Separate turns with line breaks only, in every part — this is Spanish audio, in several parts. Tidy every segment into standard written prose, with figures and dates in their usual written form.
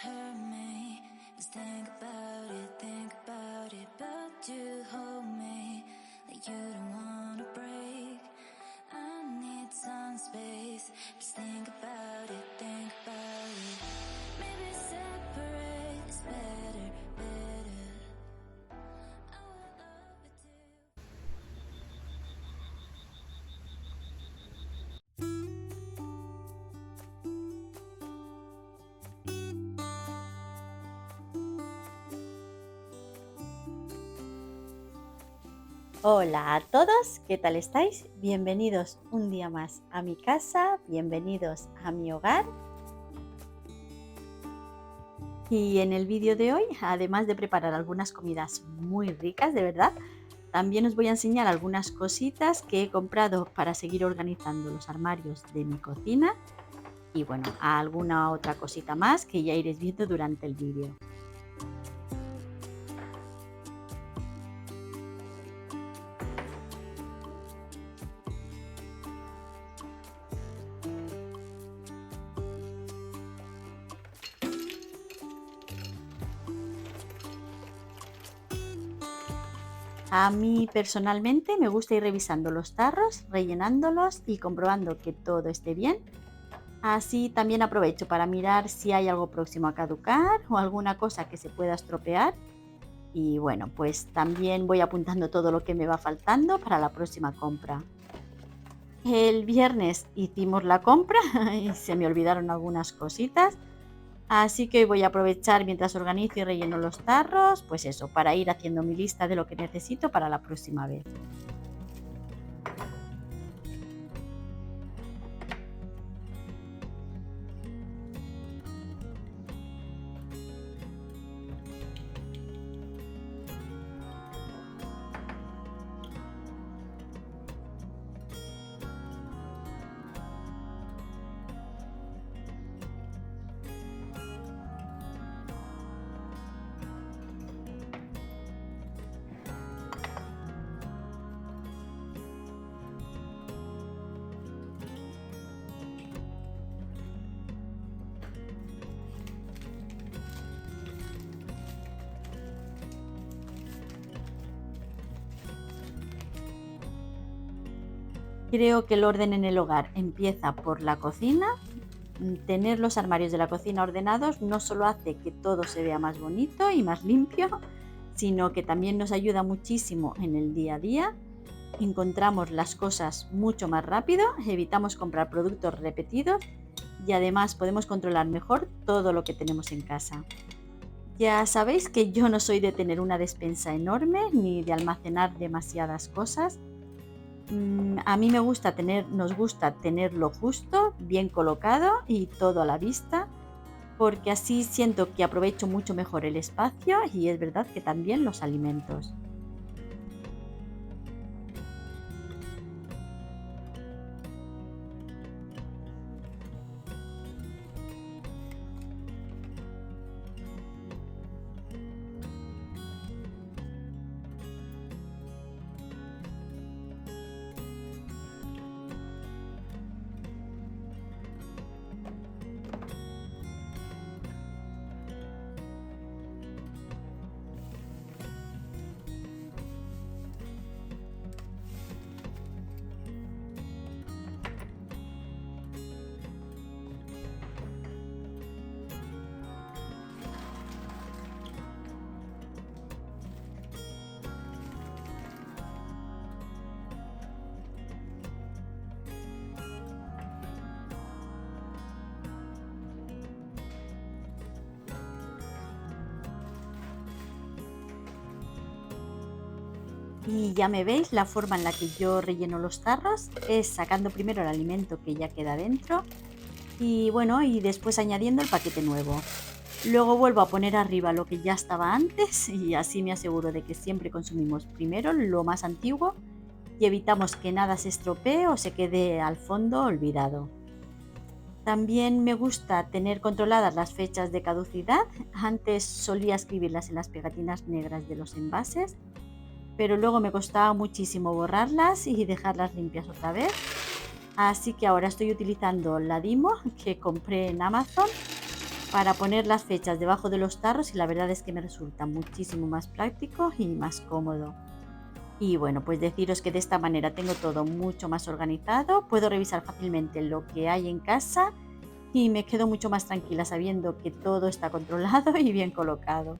hurt me. Just think about it, but you hold me like you don't wanna break. I need some space. Just think about it, think about it. Maybe separate is better, better. I would love it too.
Hola a todos, ¿qué tal estáis? Bienvenidos un día más a mi casa, bienvenidos a mi hogar. Y en el vídeo de hoy, además de preparar algunas comidas muy ricas, de verdad, también os voy a enseñar algunas cositas que he comprado para seguir organizando los armarios de mi cocina y bueno, alguna otra cosita más que ya iréis viendo durante el vídeo. A mí personalmente me gusta ir revisando los tarros, rellenándolos y comprobando que todo esté bien. Así también aprovecho para mirar si hay algo próximo a caducar o alguna cosa que se pueda estropear. Y bueno, pues también voy apuntando todo lo que me va faltando para la próxima compra. El viernes hicimos la compra y se me olvidaron algunas cositas. Así que voy a aprovechar mientras organizo y relleno los tarros, pues eso, para ir haciendo mi lista de lo que necesito para la próxima vez. Creo que el orden en el hogar empieza por la cocina. Tener los armarios de la cocina ordenados no solo hace que todo se vea más bonito y más limpio, sino que también nos ayuda muchísimo en el día a día. Encontramos las cosas mucho más rápido, evitamos comprar productos repetidos y además podemos controlar mejor todo lo que tenemos en casa. Ya sabéis que yo no soy de tener una despensa enorme ni de almacenar demasiadas cosas. A mí nos gusta tenerlo justo, bien colocado y todo a la vista, porque así siento que aprovecho mucho mejor el espacio y es verdad que también los alimentos. Y ya me veis, la forma en la que yo relleno los tarros es sacando primero el alimento que ya queda dentro y bueno, y después añadiendo el paquete nuevo. Luego vuelvo a poner arriba lo que ya estaba antes y así me aseguro de que siempre consumimos primero lo más antiguo y evitamos que nada se estropee o se quede al fondo olvidado. También me gusta tener controladas las fechas de caducidad. Antes solía escribirlas en las pegatinas negras de los envases, pero luego me costaba muchísimo borrarlas y dejarlas limpias otra vez. Así que ahora estoy utilizando la Dymo que compré en Amazon para poner las fechas debajo de los tarros y la verdad es que me resulta muchísimo más práctico y más cómodo. Y bueno, pues deciros que de esta manera tengo todo mucho más organizado, puedo revisar fácilmente lo que hay en casa y me quedo mucho más tranquila sabiendo que todo está controlado y bien colocado.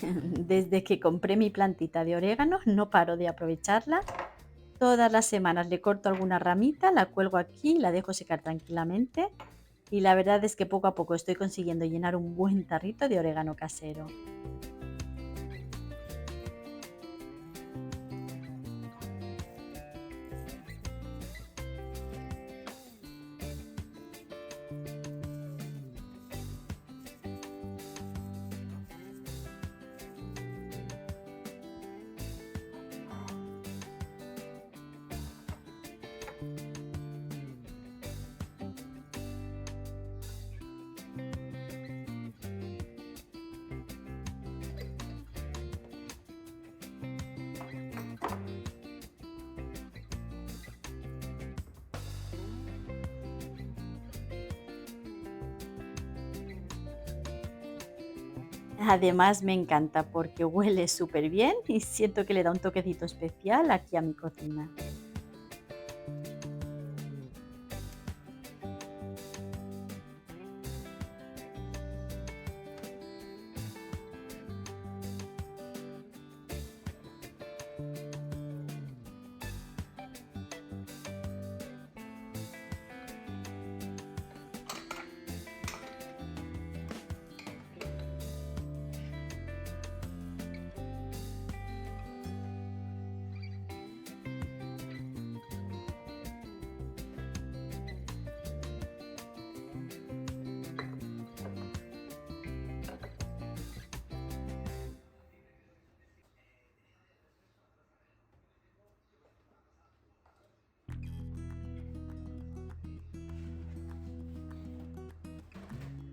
Desde que compré mi plantita de orégano no paro de aprovecharla. Todas las semanas le corto alguna ramita, la cuelgo aquí, la dejo secar tranquilamente y la verdad es que poco a poco estoy consiguiendo llenar un buen tarrito de orégano casero. Además me encanta porque huele súper bien y siento que le da un toquecito especial aquí a mi cocina.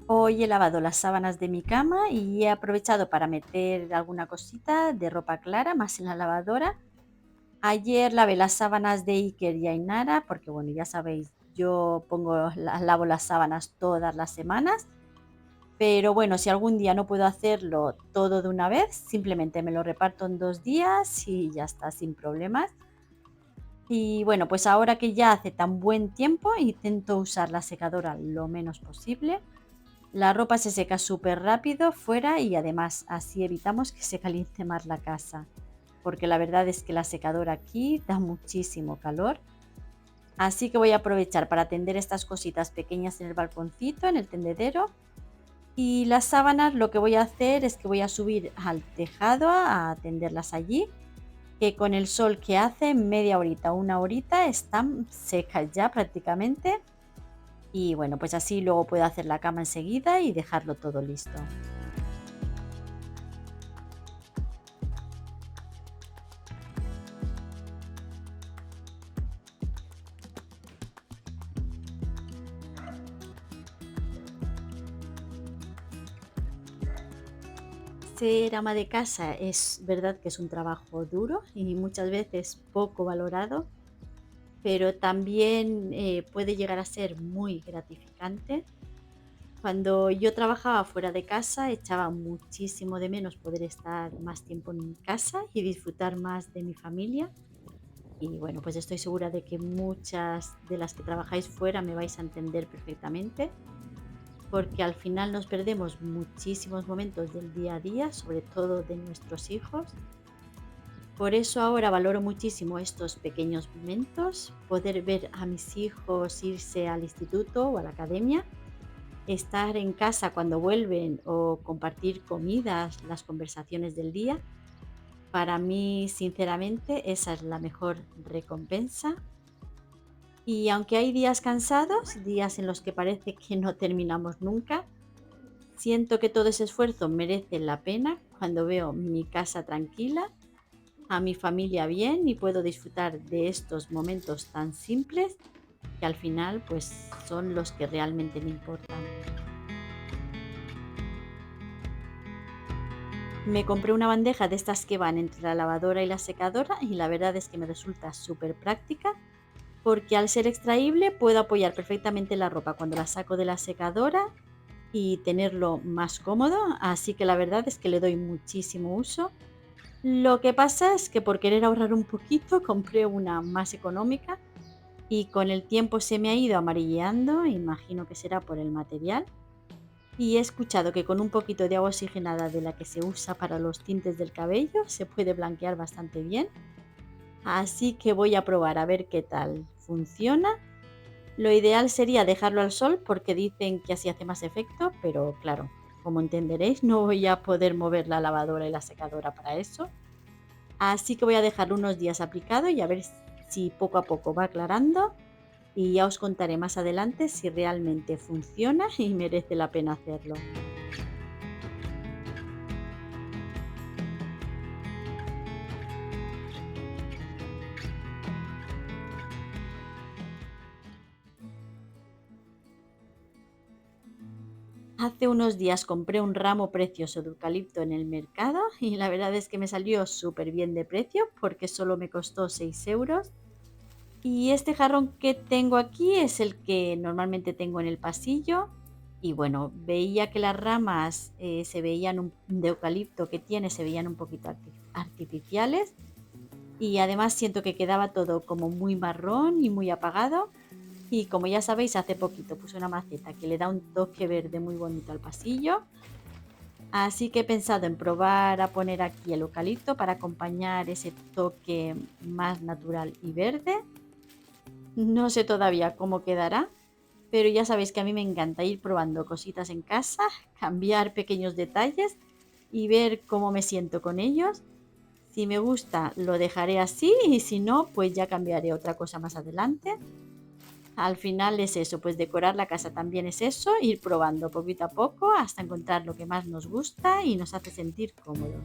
Hoy he lavado las sábanas de mi cama y he aprovechado para meter alguna cosita de ropa clara más en la lavadora. Ayer lavé las sábanas de Iker y Ainara porque, bueno, ya sabéis, yo lavo las sábanas todas las semanas, pero bueno, si algún día no puedo hacerlo todo de una vez, simplemente me lo reparto en 2 días y ya está, sin problemas. Y bueno, pues ahora que ya hace tan buen tiempo, intento usar la secadora lo menos posible. La ropa se seca súper rápido fuera y además así evitamos que se caliente más la casa, porque la verdad es que la secadora aquí da muchísimo calor. Así que voy a aprovechar para tender estas cositas pequeñas en el balconcito, en el tendedero. Y las sábanas lo que voy a hacer es que voy a subir al tejado a tenderlas allí, que con el sol que hace, media horita, una horita, están secas ya prácticamente. Y bueno, pues así luego puedo hacer la cama enseguida y dejarlo todo listo. Ser ama de casa es verdad que es un trabajo duro y muchas veces poco valorado, pero también puede llegar a ser muy gratificante. Cuando yo trabajaba fuera de casa, echaba muchísimo de menos poder estar más tiempo en casa y disfrutar más de mi familia. Y bueno, pues estoy segura de que muchas de las que trabajáis fuera me vais a entender perfectamente, porque al final nos perdemos muchísimos momentos del día a día, sobre todo de nuestros hijos. Por eso ahora valoro muchísimo estos pequeños momentos, poder ver a mis hijos irse al instituto o a la academia, estar en casa cuando vuelven o compartir comidas, las conversaciones del día. Para mí, sinceramente, esa es la mejor recompensa. Y aunque hay días cansados, días en los que parece que no terminamos nunca, siento que todo ese esfuerzo merece la pena cuando veo mi casa tranquila, a mi familia bien y puedo disfrutar de estos momentos tan simples que al final pues son los que realmente me importan. Me compré una bandeja de estas que van entre la lavadora y la secadora y la verdad es que me resulta súper práctica porque al ser extraíble puedo apoyar perfectamente la ropa cuando la saco de la secadora y tenerlo más cómodo, así que la verdad es que le doy muchísimo uso. Lo que pasa es que por querer ahorrar un poquito compré una más económica y con el tiempo se me ha ido amarilleando, imagino que será por el material. Y he escuchado que con un poquito de agua oxigenada de la que se usa para los tintes del cabello se puede blanquear bastante bien. Así que voy a probar a ver qué tal funciona. Lo ideal sería dejarlo al sol porque dicen que así hace más efecto, pero claro, como entenderéis, no voy a poder mover la lavadora y la secadora para eso. Así que voy a dejarlo unos días aplicado y a ver si poco a poco va aclarando. Y ya os contaré más adelante si realmente funciona y merece la pena hacerlo. Hace unos días compré un ramo precioso de eucalipto en el mercado y la verdad es que me salió súper bien de precio porque solo me costó 6 euros. Y este jarrón que tengo aquí es el que normalmente tengo en el pasillo. Y bueno, veía que las ramas se veían de eucalipto que tiene, se veían un poquito artificiales. Y además siento que quedaba todo como muy marrón y muy apagado. Y como ya sabéis, hace poquito puse una maceta que le da un toque verde muy bonito al pasillo. Así que he pensado en probar a poner aquí el eucalipto para acompañar ese toque más natural y verde. No sé todavía cómo quedará, pero ya sabéis que a mí me encanta ir probando cositas en casa, cambiar pequeños detalles y ver cómo me siento con ellos. Si me gusta, lo dejaré así y si no, pues ya cambiaré otra cosa más adelante. Al final es eso, pues decorar la casa también es eso, ir probando poquito a poco hasta encontrar lo que más nos gusta y nos hace sentir cómodos.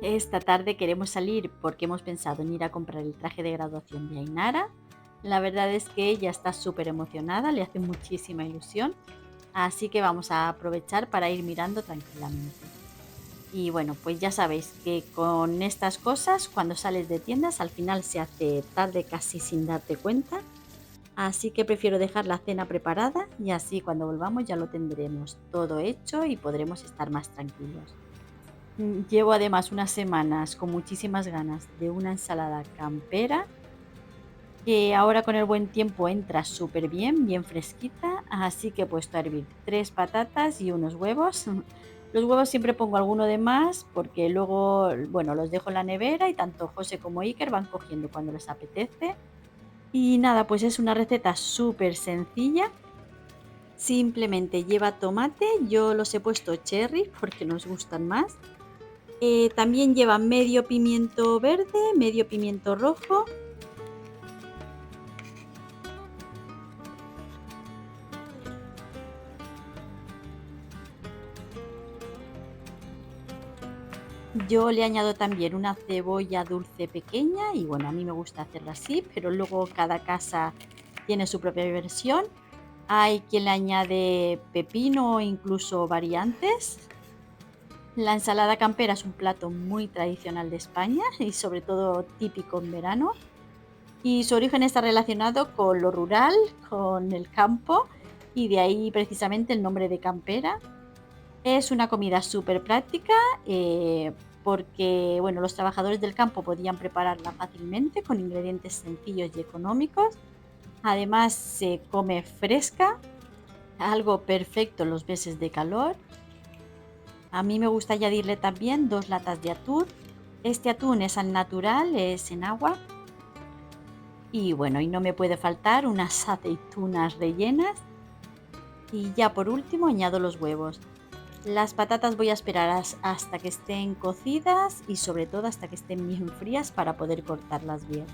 Esta tarde queremos salir porque hemos pensado en ir a comprar el traje de graduación de Ainara. La verdad es que ella está súper emocionada, le hace muchísima ilusión, así que vamos a aprovechar para ir mirando tranquilamente. Y bueno, pues ya sabéis que con estas cosas, cuando sales de tiendas, al final se hace tarde casi sin darte cuenta. Así que prefiero dejar la cena preparada y así cuando volvamos ya lo tendremos todo hecho y podremos estar más tranquilos. Llevo además unas semanas con muchísimas ganas de una ensalada campera que ahora con el buen tiempo entra súper bien, bien fresquita, así que he puesto a hervir 3 patatas y unos huevos. Los huevos siempre pongo alguno de más porque luego, bueno, los dejo en la nevera y tanto José como Iker van cogiendo cuando les apetece. Y nada, pues es una receta súper sencilla. Simplemente lleva tomate, yo los he puesto cherry porque nos gustan más. También lleva medio pimiento verde, medio pimiento rojo. Yo le añado también una cebolla dulce pequeña y bueno, a mí me gusta hacerlo así, pero luego cada casa tiene su propia versión. Hay quien le añade pepino o incluso variantes. La ensalada campera es un plato muy tradicional de España y sobre todo típico en verano. Y su origen está relacionado con lo rural, con el campo y de ahí precisamente el nombre de campera. Es una comida súper práctica, porque, bueno, los trabajadores del campo podían prepararla fácilmente con ingredientes sencillos y económicos. Además, se come fresca, algo perfecto en los meses de calor. A mí me gusta añadirle también 2 latas de atún. Este atún es al natural, es en agua. Y bueno, y no me puede faltar unas aceitunas rellenas. Y ya por último añado los huevos. Las patatas voy a esperar hasta que estén cocidas y sobre todo hasta que estén bien frías para poder cortarlas bien.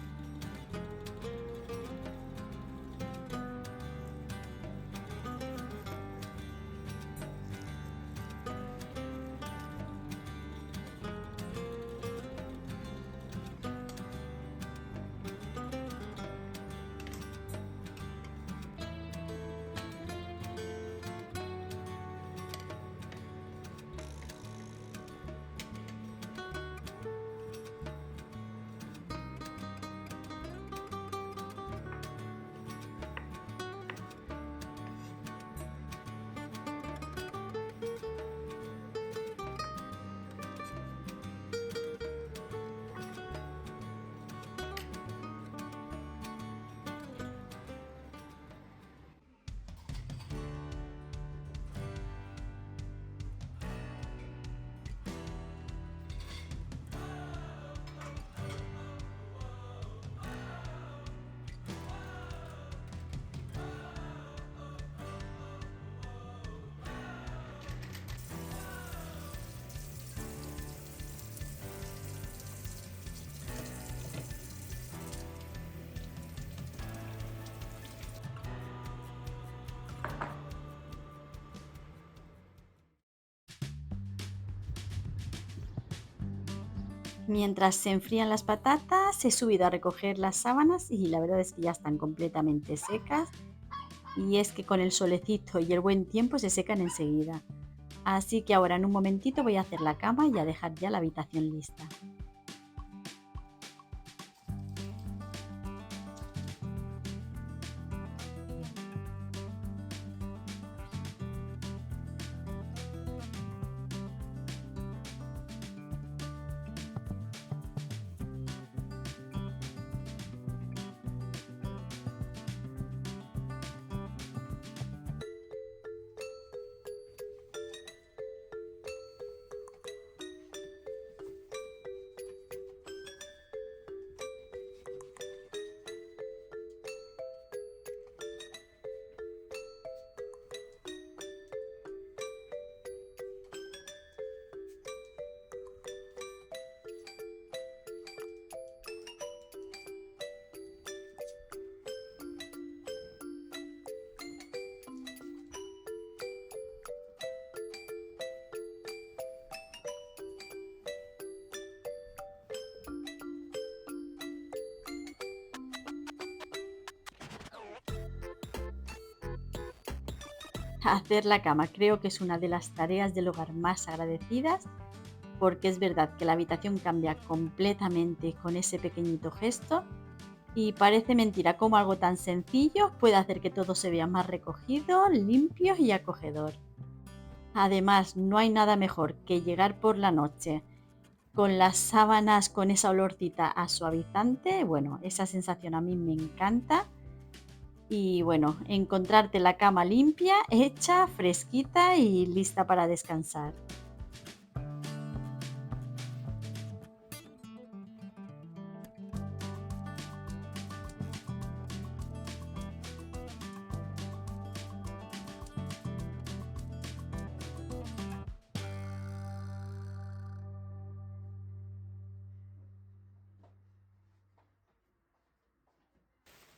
Mientras se enfrían las patatas, he subido a recoger las sábanas y la verdad es que ya están completamente secas. Y es que con el solecito y el buen tiempo se secan enseguida. Así que ahora en un momentito voy a hacer la cama y a dejar ya la habitación lista. Hacer la cama creo que es una de las tareas del hogar más agradecidas porque es verdad que la habitación cambia completamente con ese pequeñito gesto y parece mentira cómo algo tan sencillo puede hacer que todo se vea más recogido, limpio y acogedor. Además, no hay nada mejor que llegar por la noche con las sábanas con esa olorcita a suavizante. Bueno, esa sensación a mí me encanta. Y bueno, encontrarte la cama limpia, hecha, fresquita y lista para descansar.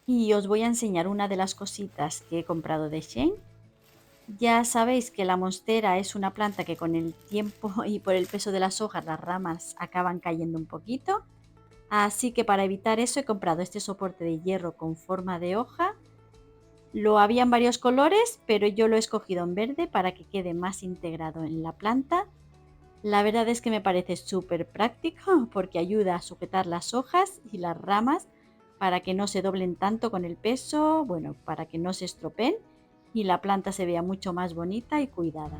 Y os voy a enseñar una de las cositas que he comprado de Shein. Ya sabéis que la monstera es una planta que con el tiempo y por el peso de las hojas las ramas acaban cayendo un poquito. Así que para evitar eso he comprado este soporte de hierro con forma de hoja. Lo había en varios colores, pero yo lo he escogido en verde para que quede más integrado en la planta. La verdad es que me parece súper práctico porque ayuda a sujetar las hojas y las ramas para que no se doblen tanto con el peso, bueno, para que no se estropeen y la planta se vea mucho más bonita y cuidada.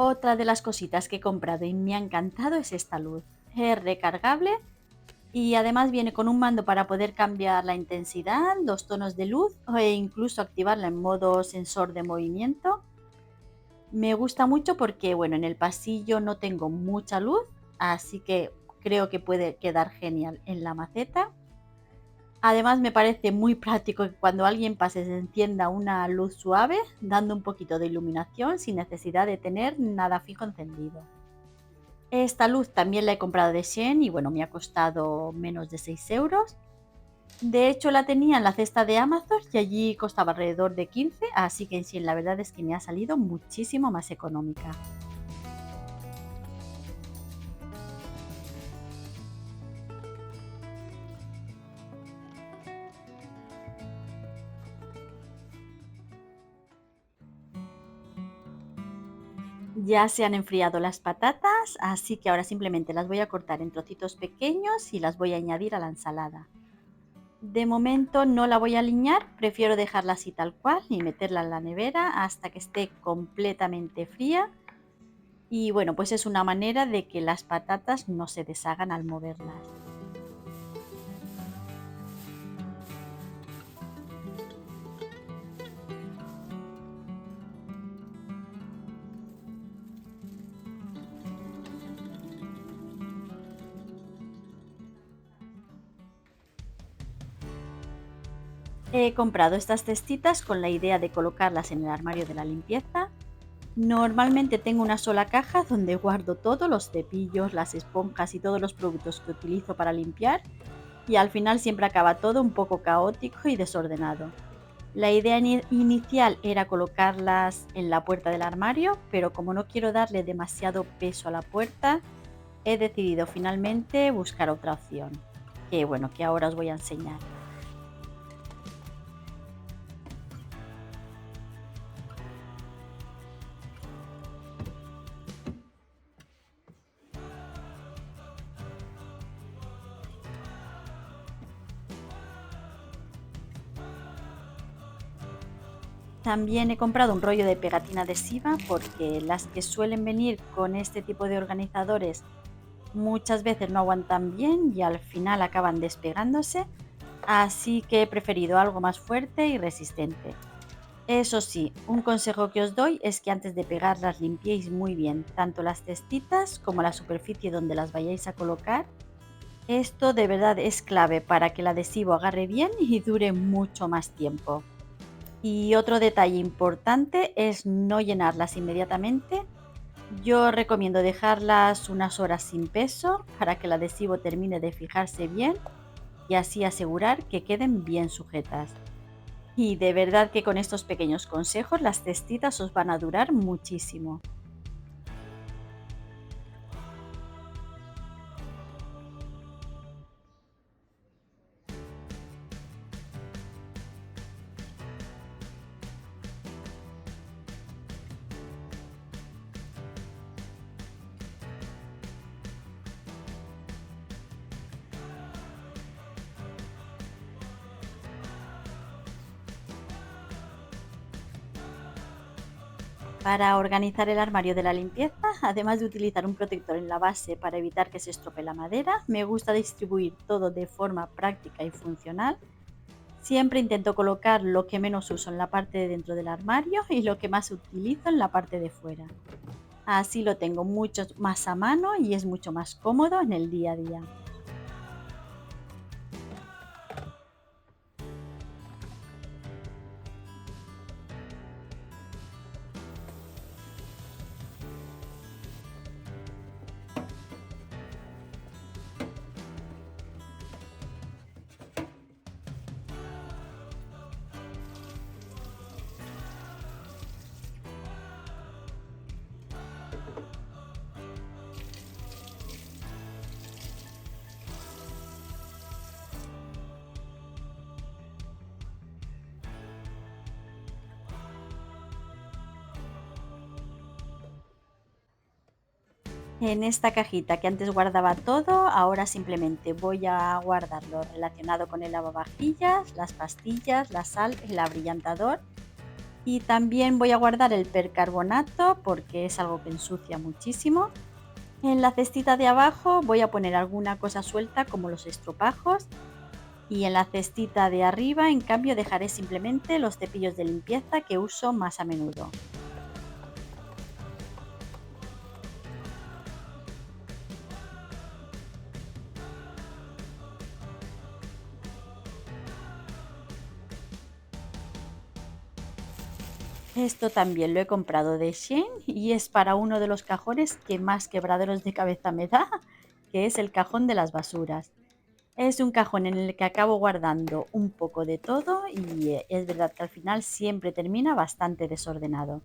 Otra de las cositas que he comprado y me ha encantado es esta luz. Es recargable y además viene con un mando para poder cambiar la intensidad, los tonos de luz e incluso activarla en modo sensor de movimiento. Me gusta mucho porque, bueno, en el pasillo no tengo mucha luz, así que creo que puede quedar genial en la maceta. Además, me parece muy práctico que cuando alguien pase se encienda una luz suave, dando un poquito de iluminación sin necesidad de tener nada fijo encendido. Esta luz también la he comprado de Shein y bueno, me ha costado menos de 6 euros. De hecho, la tenía en la cesta de Amazon y allí costaba alrededor de 15, así que en Shein la verdad es que me ha salido muchísimo más económica. Ya se han enfriado las patatas, así que ahora simplemente las voy a cortar en trocitos pequeños y las voy a añadir a la ensalada. De momento no la voy a aliñar, prefiero dejarla así tal cual y meterla en la nevera hasta que esté completamente fría. Y bueno, pues es una manera de que las patatas no se deshagan al moverlas. He comprado estas cestitas con la idea de colocarlas en el armario de la limpieza. Normalmente tengo una sola caja donde guardo todos los cepillos, las esponjas y todos los productos que utilizo para limpiar y al final siempre acaba todo un poco caótico y desordenado. La idea inicial era colocarlas en la puerta del armario, pero como no quiero darle demasiado peso a la puerta, he decidido finalmente buscar otra opción, que bueno, que ahora os voy a enseñar. También he comprado un rollo de pegatina adhesiva porque las que suelen venir con este tipo de organizadores muchas veces no aguantan bien y al final acaban despegándose, así que he preferido algo más fuerte y resistente. Eso sí, un consejo que os doy es que antes de pegarlas limpiéis muy bien tanto las cestitas como la superficie donde las vayáis a colocar. Esto de verdad es clave para que el adhesivo agarre bien y dure mucho más tiempo. Y otro detalle importante es no llenarlas inmediatamente. Yo recomiendo dejarlas unas horas sin peso para que el adhesivo termine de fijarse bien y así asegurar que queden bien sujetas. Y de verdad que con estos pequeños consejos las cestitas os van a durar muchísimo. Para organizar el armario de la limpieza, además de utilizar un protector en la base para evitar que se estropee la madera, me gusta distribuir todo de forma práctica y funcional. Siempre intento colocar lo que menos uso en la parte de dentro del armario y lo que más utilizo en la parte de fuera. Así lo tengo mucho más a mano y es mucho más cómodo en el día a día. En esta cajita que antes guardaba todo, ahora simplemente voy a guardar lo relacionado con el lavavajillas, las pastillas, la sal, el abrillantador y también voy a guardar el percarbonato porque es algo que ensucia muchísimo. En la cestita de abajo voy a poner alguna cosa suelta como los estropajos y en la cestita de arriba, en cambio, dejaré simplemente los cepillos de limpieza que uso más a menudo. Esto también lo he comprado de Shein y es para uno de los cajones que más quebraderos de cabeza me da, que es el cajón de las basuras. Es un cajón en el que acabo guardando un poco de todo y es verdad que al final siempre termina bastante desordenado.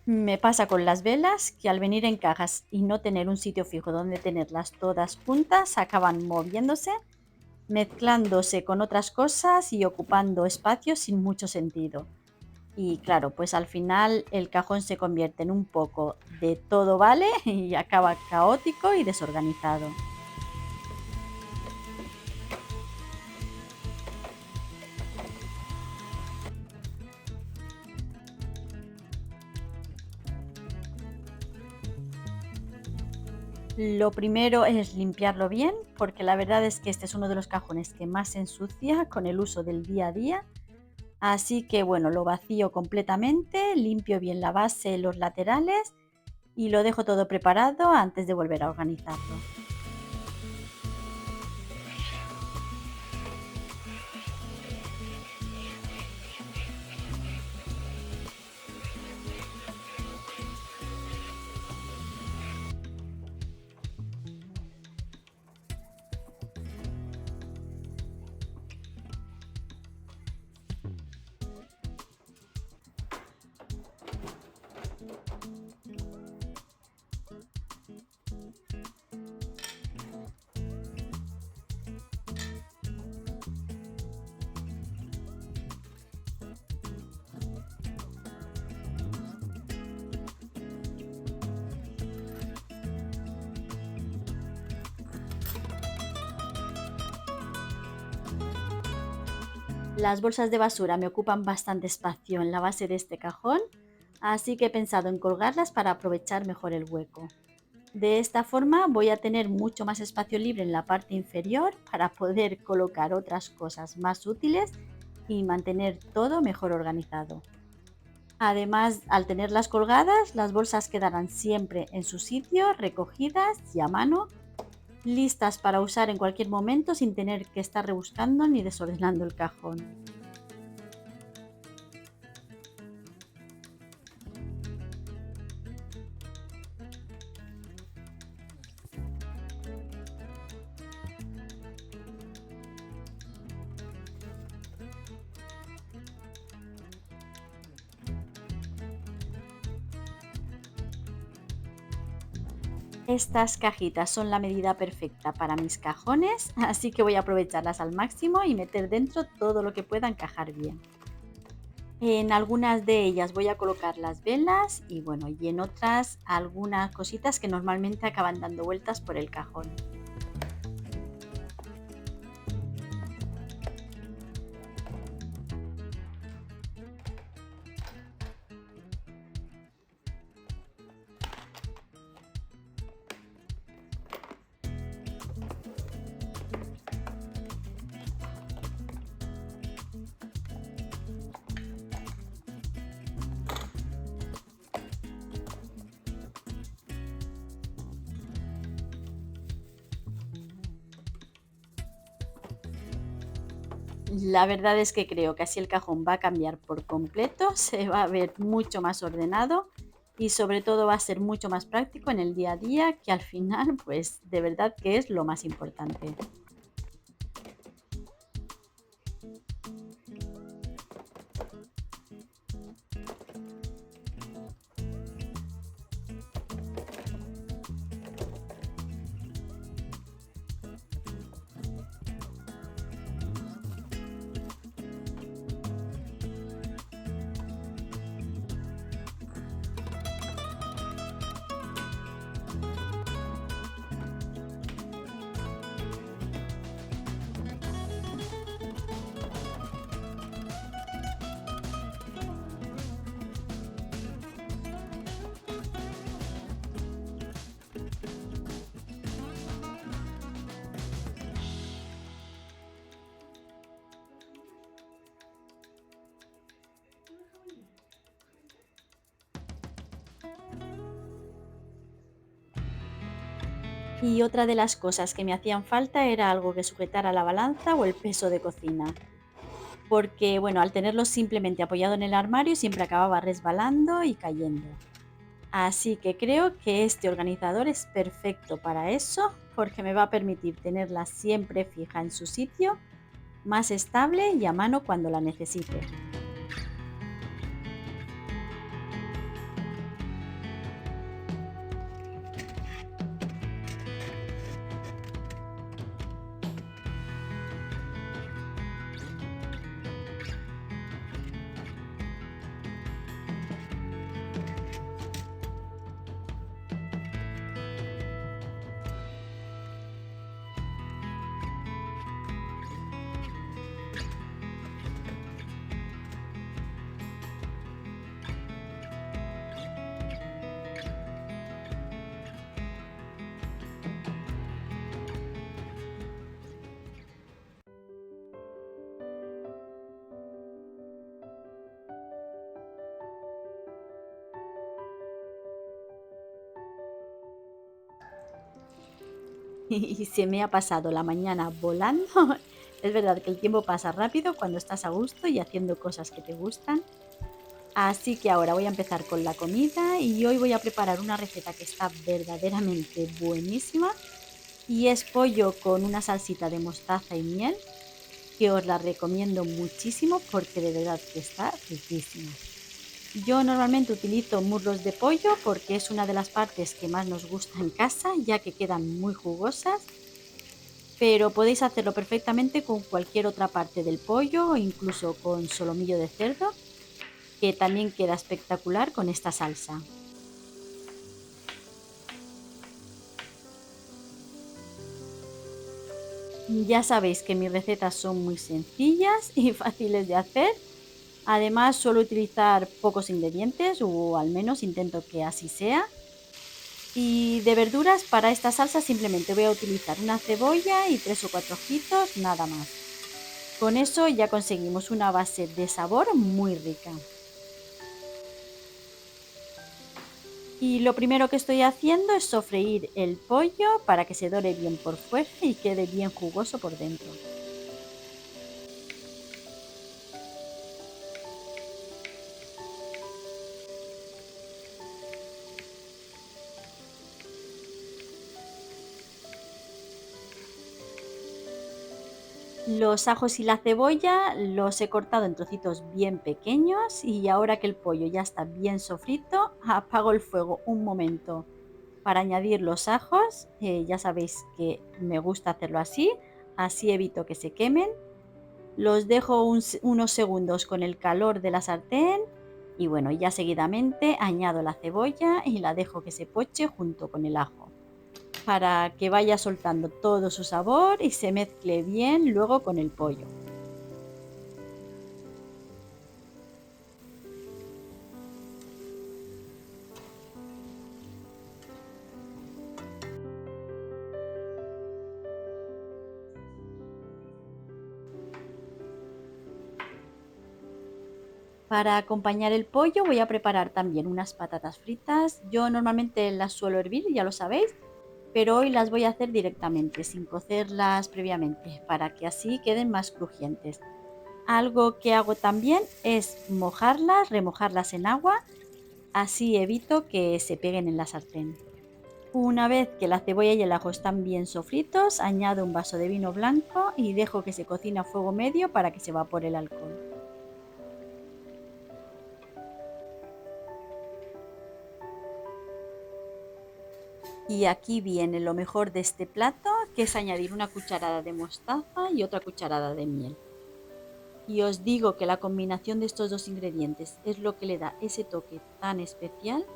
Me pasa con las velas que al venir en cajas y no tener un sitio fijo donde tenerlas todas juntas, acaban moviéndose, mezclándose con otras cosas y ocupando espacios sin mucho sentido. Y claro, pues al final el cajón se convierte en un poco de todo vale y acaba caótico y desorganizado. Lo primero es limpiarlo bien, porque la verdad es que este es uno de los cajones que más se ensucia con el uso del día a día. Así que bueno, lo vacío completamente, limpio bien la base, los laterales y lo dejo todo preparado antes de volver a organizarlo. Las bolsas de basura me ocupan bastante espacio en la base de este cajón, así que he pensado en colgarlas para aprovechar mejor el hueco. De esta forma voy a tener mucho más espacio libre en la parte inferior para poder colocar otras cosas más útiles y mantener todo mejor organizado. Además, al tenerlas colgadas, las bolsas quedarán siempre en su sitio, recogidas y a mano, listas para usar en cualquier momento sin tener que estar rebuscando ni desordenando el cajón. Estas cajitas son la medida perfecta para mis cajones, así que voy a aprovecharlas al máximo y meter dentro todo lo que pueda encajar bien. En algunas de ellas voy a colocar las velas y bueno, y en otras algunas cositas que normalmente acaban dando vueltas por el cajón. La verdad es que creo que así el cajón va a cambiar por completo, se va a ver mucho más ordenado y sobre todo va a ser mucho más práctico en el día a día, que al final, pues de verdad que es lo más importante. Y otra de las cosas que me hacían falta era algo que sujetara la balanza o el peso de cocina, porque bueno, al tenerlo simplemente apoyado en el armario siempre acababa resbalando y cayendo. Así que creo que este organizador es perfecto para eso, porque me va a permitir tenerla siempre fija en su sitio, más estable y a mano cuando la necesite. Y se me ha pasado la mañana volando. Es verdad que el tiempo pasa rápido cuando estás a gusto y haciendo cosas que te gustan. Así que ahora voy a empezar con la comida y hoy voy a preparar una receta que está verdaderamente buenísima y es pollo con una salsita de mostaza y miel que os la recomiendo muchísimo porque de verdad que está riquísima. Yo normalmente utilizo muslos de pollo porque es una de las partes que más nos gusta en casa, ya que quedan muy jugosas, pero podéis hacerlo perfectamente con cualquier otra parte del pollo o incluso con solomillo de cerdo, que también queda espectacular con esta salsa. Ya sabéis que mis recetas son muy sencillas y fáciles de hacer. Además, suelo utilizar pocos ingredientes, o al menos intento que así sea. Y de verduras, para esta salsa simplemente voy a utilizar una cebolla y 3 o 4 ajitos, nada más. Con eso ya conseguimos una base de sabor muy rica. Y lo primero que estoy haciendo es sofreír el pollo para que se dore bien por fuera y quede bien jugoso por dentro. Los ajos y la cebolla los he cortado en trocitos bien pequeños y ahora que el pollo ya está bien sofrito, apago el fuego un momento para añadir los ajos. Ya sabéis que me gusta hacerlo así, así evito que se quemen. Los dejo unos segundos con el calor de la sartén y bueno, ya seguidamente añado la cebolla y la dejo que se poche junto con el ajo para que vaya soltando todo su sabor y se mezcle bien luego con el pollo. Para acompañar el pollo voy a preparar también unas patatas fritas. Yo normalmente las suelo hervir, ya lo sabéis, pero hoy las voy a hacer directamente, sin cocerlas previamente, para que así queden más crujientes. Algo que hago también es mojarlas, remojarlas en agua, así evito que se peguen en la sartén. Una vez que la cebolla y el ajo están bien sofritos, añado un vaso de vino blanco y dejo que se cocine a fuego medio para que se evapore el alcohol. Y aquí viene lo mejor de este plato, que es añadir una cucharada de mostaza y otra cucharada de miel. Y os digo que la combinación de estos dos ingredientes es lo que le da ese toque tan especial,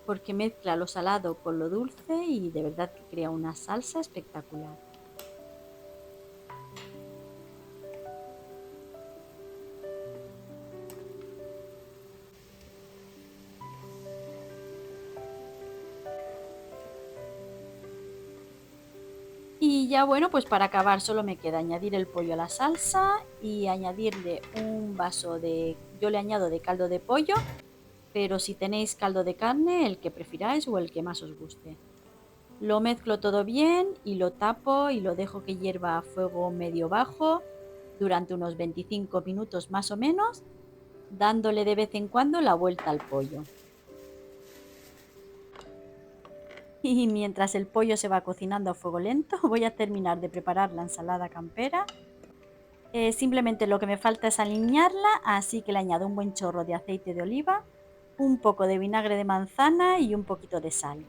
porque mezcla lo salado con lo dulce y de verdad que crea una salsa espectacular. Y ya bueno, pues para acabar solo me queda añadir el pollo a la salsa y añadirle un vaso yo le añado de caldo de pollo, pero si tenéis caldo de carne, el que prefiráis o el que más os guste. Lo mezclo todo bien y lo tapo y lo dejo que hierva a fuego medio bajo durante unos 25 minutos más o menos, dándole de vez en cuando la vuelta al pollo. Y mientras el pollo se va cocinando a fuego lento, voy a terminar de preparar la ensalada campera. Simplemente lo que me falta es aliñarla, así que le añado un buen chorro de aceite de oliva, un poco de vinagre de manzana y un poquito de sal.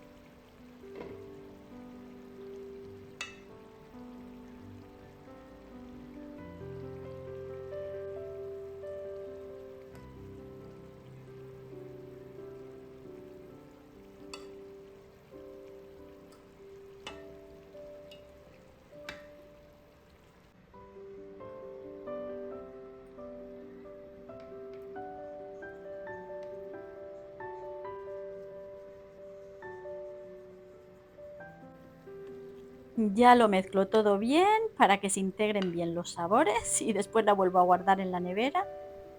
Ya lo mezclo todo bien para que se integren bien los sabores y después la vuelvo a guardar en la nevera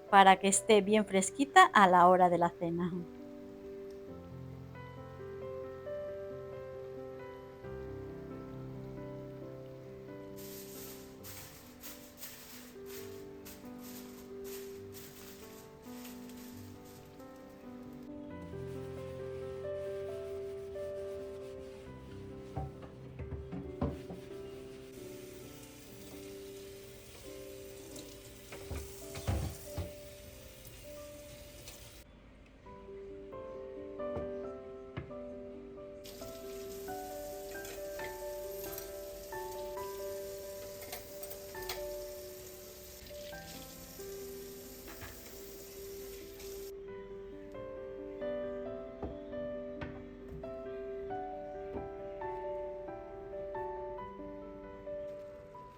para que esté bien fresquita a la hora de la cena.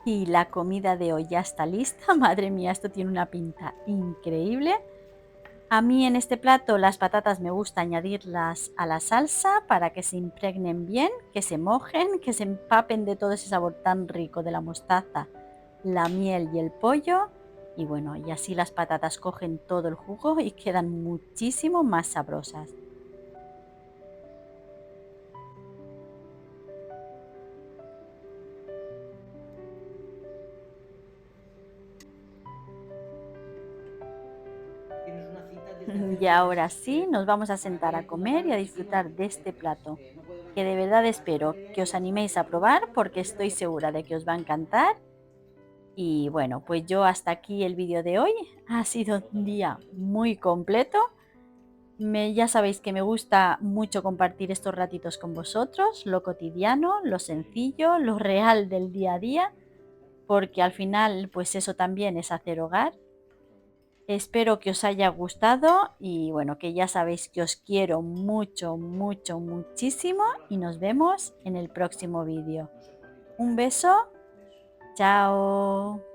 Y la comida de hoy ya está lista. Madre mía, esto tiene una pinta increíble. A mí en este plato las patatas me gusta añadirlas a la salsa para que se impregnen bien, que se mojen, que se empapen de todo ese sabor tan rico de la mostaza, la miel y el pollo. Y bueno, y así las patatas cogen todo el jugo y quedan muchísimo más sabrosas.
Tienes una cita desde hace
Y
2
ahora
meses,
sí,
¿eh?
nos vamos a
¿Para
sentar a
qué tú me
comer y a
pagas
disfrutar
encima?
de este
Pues
plato,
no puedo
que de
venir.
verdad
¿Para
espero que
qué?
os
Pues para
animéis
que
a
me
probar
digas
porque
qué es lo
estoy
que
segura
quieres.
de que os va a encantar. Y bueno, pues yo hasta aquí el vídeo de hoy. Ha sido un día muy completo. Ya sabéis que me gusta mucho compartir estos ratitos con vosotros, lo cotidiano, lo sencillo, lo real del día a día, porque al final pues eso también es hacer hogar. Espero que os haya gustado y bueno, que ya sabéis que os quiero mucho, mucho, muchísimo y nos vemos en el próximo vídeo.
No sé cuándo
Un
tocará.
beso,
Beso.
chao.